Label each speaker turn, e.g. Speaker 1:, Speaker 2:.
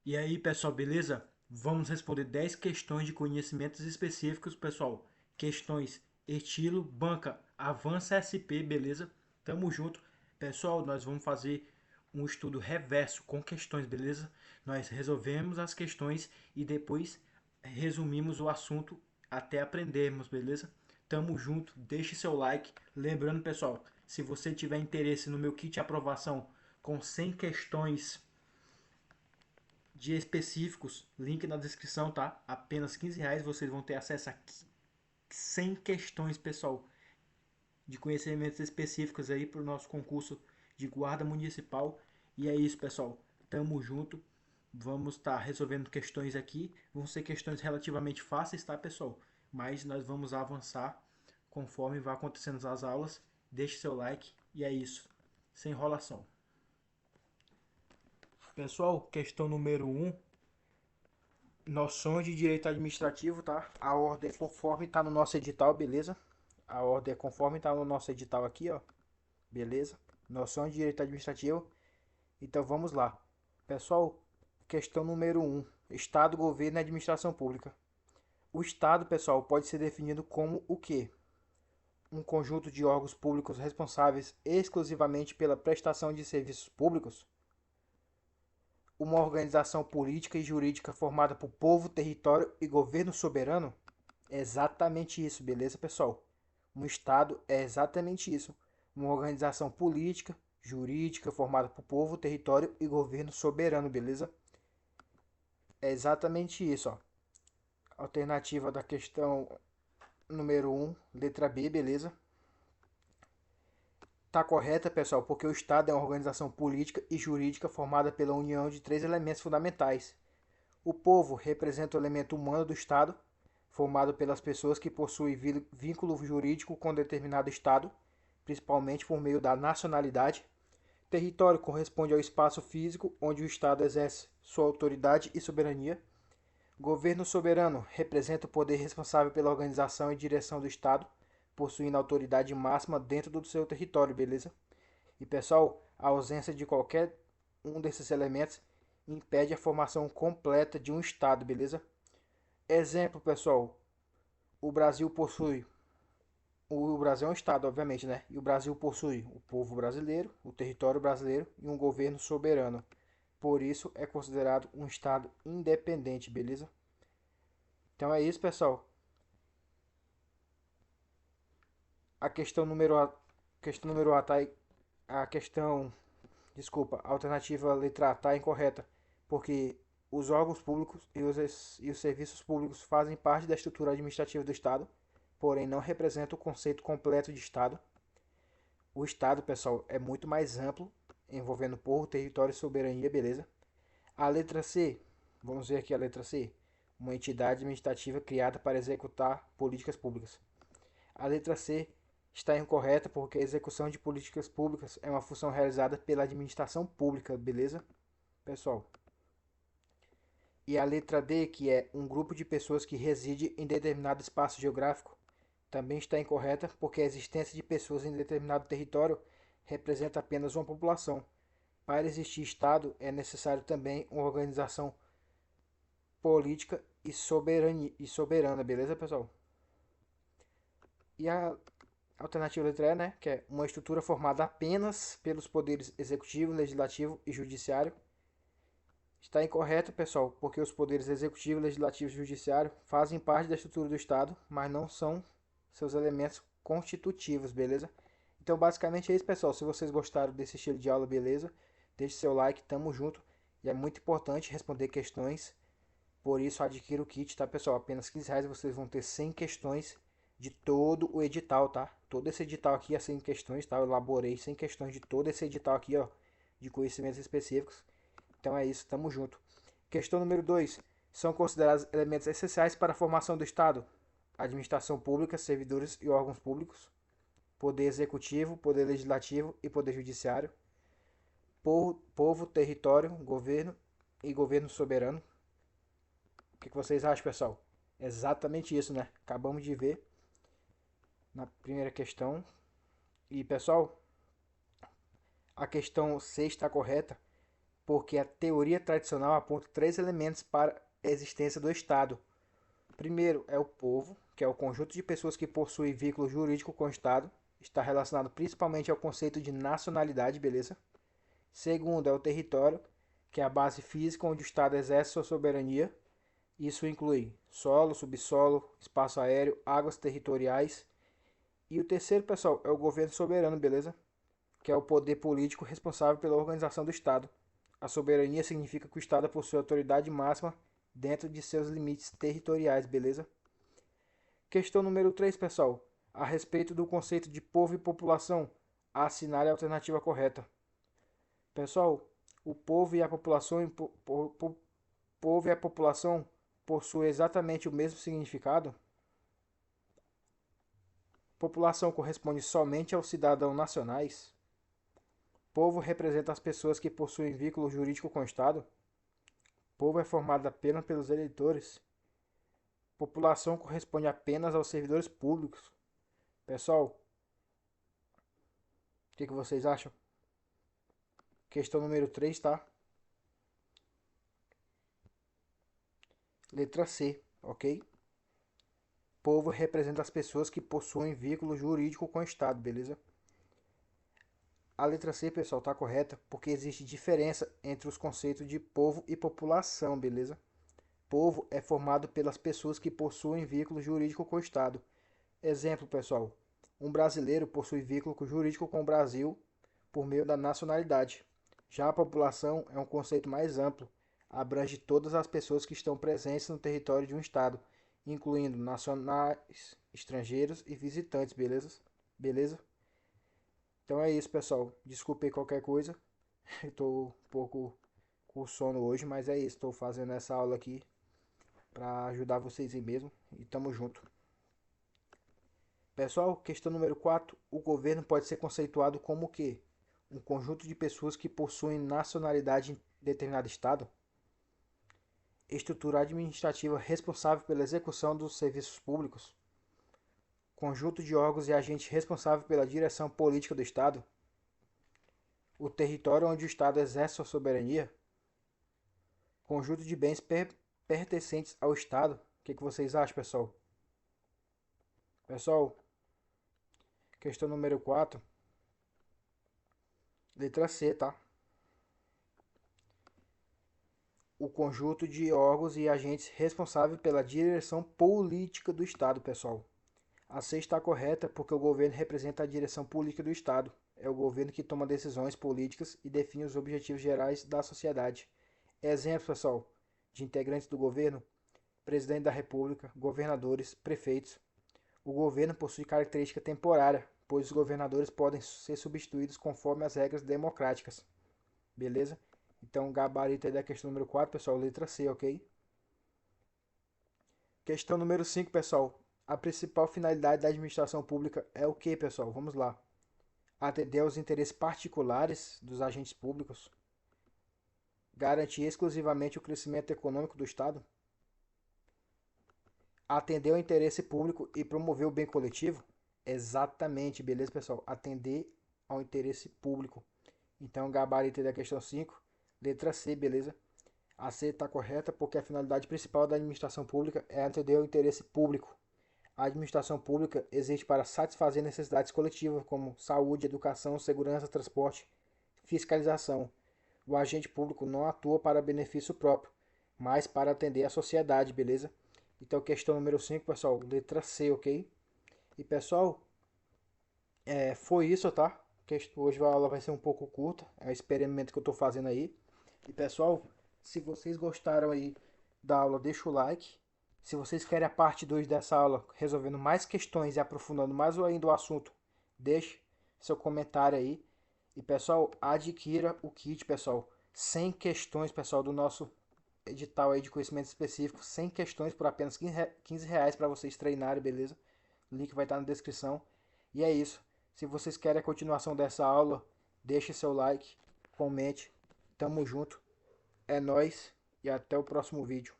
Speaker 1: E aí, pessoal, beleza? Vamos responder 10 questões de conhecimentos específicos, pessoal. Questões estilo banca Avança SP, beleza? Tamo junto. Pessoal, nós vamos fazer um estudo reverso com questões, beleza? Nós resolvemos as questões e depois resumimos o assunto até aprendermos, beleza? Tamo junto, deixe seu like. Lembrando, pessoal, se você tiver interesse no meu kit de aprovação com 100 questões de específicos, link na descrição, tá? Apenas R$ 15 vocês vão ter acesso a 100 questões, pessoal, de conhecimentos específicos aí para o nosso concurso de guarda municipal. E é isso, pessoal. Tamo junto. Vamos estar resolvendo questões aqui. Vão ser questões relativamente fáceis, tá, pessoal? Mas nós vamos avançar conforme vai acontecendo as aulas. Deixe seu like e é isso. Sem enrolação. Pessoal, questão número 1. Noções de direito administrativo, tá? A ordem é conforme tá no nosso edital, beleza? A ordem é conforme tá no nosso edital aqui, ó. Beleza? Noções de direito administrativo. Então vamos lá. Pessoal, questão número 1. Estado, governo e administração pública. O Estado, pessoal, pode ser definido como o quê? Um conjunto de órgãos públicos responsáveis exclusivamente pela prestação de serviços públicos? Uma organização política e jurídica formada por povo, território e governo soberano? É exatamente isso, beleza, pessoal? Um Estado é exatamente isso. Uma organização política, jurídica, formada por povo, território e governo soberano, beleza? É exatamente isso, ó. Alternativa da questão número 1, letra B, beleza? Tá correta, pessoal, porque o Estado é uma organização política e jurídica formada pela união de três elementos fundamentais. O povo representa o elemento humano do Estado, formado pelas pessoas que possuem vínculo jurídico com determinado Estado, principalmente por meio da nacionalidade. Território corresponde ao espaço físico onde o Estado exerce sua autoridade e soberania. Governo soberano representa o poder responsável pela organização e direção do Estado, possuindo autoridade máxima dentro do seu território, beleza? E pessoal, a ausência de qualquer um desses elementos impede a formação completa de um Estado, beleza? Exemplo, pessoal, o Brasil possui. O Brasil é um Estado, obviamente, né? E o Brasil possui o povo brasileiro, o território brasileiro e um governo soberano. Por isso é considerado um Estado independente, beleza? Então é isso, pessoal. A questão número A, questão número A tá aí, a questão, desculpa, a alternativa letra A está incorreta, porque os órgãos públicos e os serviços públicos fazem parte da estrutura administrativa do Estado, porém não representam o conceito completo de Estado. O Estado, pessoal, é muito mais amplo, envolvendo povo, território e soberania, beleza? A letra C, vamos ver aqui a letra C, uma entidade administrativa criada para executar políticas públicas. A letra C está incorreta porque a execução de políticas públicas é uma função realizada pela administração pública, beleza, pessoal? E a letra D, que é um grupo de pessoas que reside em determinado espaço geográfico, também está incorreta porque a existência de pessoas em determinado território representa apenas uma população. Para existir Estado, é necessário também uma organização política e soberana, beleza, pessoal? E a alternativa letra E, né, que é uma estrutura formada apenas pelos poderes executivo, legislativo e judiciário. Está incorreto, pessoal, porque os poderes executivo, legislativo e judiciário fazem parte da estrutura do Estado, mas não são seus elementos constitutivos, beleza? Então, basicamente é isso, pessoal. Se vocês gostaram desse estilo de aula, beleza? Deixe seu like, tamo junto. E é muito importante responder questões. Por isso, adquira o kit, tá, pessoal? Apenas R$ 15 vocês vão ter 100 questões de todo o edital, tá? Todo esse edital aqui é 100 questões, tá? Eu elaborei 100 questões de todo esse edital aqui, ó, de conhecimentos específicos. Então é isso, tamo junto. Questão número 2. São considerados elementos essenciais para a formação do Estado: administração pública, servidores e órgãos públicos, poder executivo, poder legislativo e poder judiciário, povo, território, governo e governo soberano. O que vocês acham, pessoal? Exatamente isso, né? Acabamos de ver na primeira questão. E, pessoal, a questão C está correta, porque a teoria tradicional aponta três elementos para a existência do Estado. Primeiro é o povo, que é o conjunto de pessoas que possuem vínculo jurídico com o Estado. Está relacionado principalmente ao conceito de nacionalidade, beleza? Segundo é o território, que é a base física onde o Estado exerce sua soberania. Isso inclui solo, subsolo, espaço aéreo, águas territoriais. E o terceiro, pessoal, é o governo soberano, beleza? Que é o poder político responsável pela organização do Estado. A soberania significa que o Estado possui autoridade máxima dentro de seus limites territoriais, beleza? Questão número 3, pessoal. A respeito do conceito de povo e população, assinale a alternativa correta. Pessoal, o povo e a população, povo e a população possuem exatamente o mesmo significado? População corresponde somente aos cidadãos nacionais? Povo representa as pessoas que possuem vínculo jurídico com o Estado? Povo é formado apenas pelos eleitores? População corresponde apenas aos servidores públicos? Pessoal, o que vocês acham? Questão número 3, tá? Letra C, ok? Povo representa as pessoas que possuem vínculo jurídico com o Estado, beleza? A letra C, pessoal, tá correta porque existe diferença entre os conceitos de povo e população, beleza? Povo é formado pelas pessoas que possuem vínculo jurídico com o Estado. Exemplo, pessoal, um brasileiro possui vínculo jurídico com o Brasil por meio da nacionalidade. Já a população é um conceito mais amplo, abrange todas as pessoas que estão presentes no território de um Estado, incluindo nacionais, estrangeiros e visitantes, beleza? Beleza? Então é isso, pessoal. Desculpe qualquer coisa. Estou um pouco com sono hoje, mas é isso. Estou fazendo essa aula aqui para ajudar vocês aí mesmo. E tamo junto. Pessoal, questão número 4. O governo pode ser conceituado como o quê? Um conjunto de pessoas que possuem nacionalidade em determinado estado? Estrutura administrativa responsável pela execução dos serviços públicos? Conjunto de órgãos e agentes responsável pela direção política do Estado? O território onde o Estado exerce sua soberania? Conjunto de bens pertencentes ao Estado? O que vocês acham, pessoal? Pessoal, questão número 4. Letra C, tá? O conjunto de órgãos e agentes responsável pela direção política do Estado, pessoal. A C está correta porque o governo representa a direção política do Estado. É o governo que toma decisões políticas e define os objetivos gerais da sociedade. Exemplo, pessoal, de integrantes do governo: presidente da República, governadores, prefeitos. O governo possui característica temporária, pois os governadores podem ser substituídos conforme as regras democráticas. Beleza? Então, gabarito aí da questão número 4, pessoal, letra C, ok? Questão número 5, pessoal. A principal finalidade da administração pública é o que, pessoal? Vamos lá. Atender aos interesses particulares dos agentes públicos. Garantir exclusivamente o crescimento econômico do Estado. Atender ao interesse público e promover o bem coletivo. Exatamente, beleza, pessoal? Atender ao interesse público. Então, gabarito da questão 5, letra C, beleza? A C está correta porque a finalidade principal da administração pública é atender ao interesse público. A administração pública existe para satisfazer necessidades coletivas como saúde, educação, segurança, transporte, fiscalização. O agente público não atua para benefício próprio, mas para atender a sociedade, beleza? Então, questão número 5, pessoal, letra C, ok? E, pessoal, foi isso, tá? Hoje a aula vai ser um pouco curta, é um experimento que eu estou fazendo aí. E, pessoal, se vocês gostaram aí da aula, deixa o like. Se vocês querem a parte 2 dessa aula, resolvendo mais questões e aprofundando mais ainda o assunto, deixe seu comentário aí. E, pessoal, adquira o kit, pessoal. 100 questões, pessoal, do nosso edital aí de conhecimento específico. 100 questões por apenas R$ 15 para vocês treinarem, beleza? O link vai estar na descrição. E é isso. Se vocês querem a continuação dessa aula, deixe seu like, comente. Tamo junto. É nóis e até o próximo vídeo.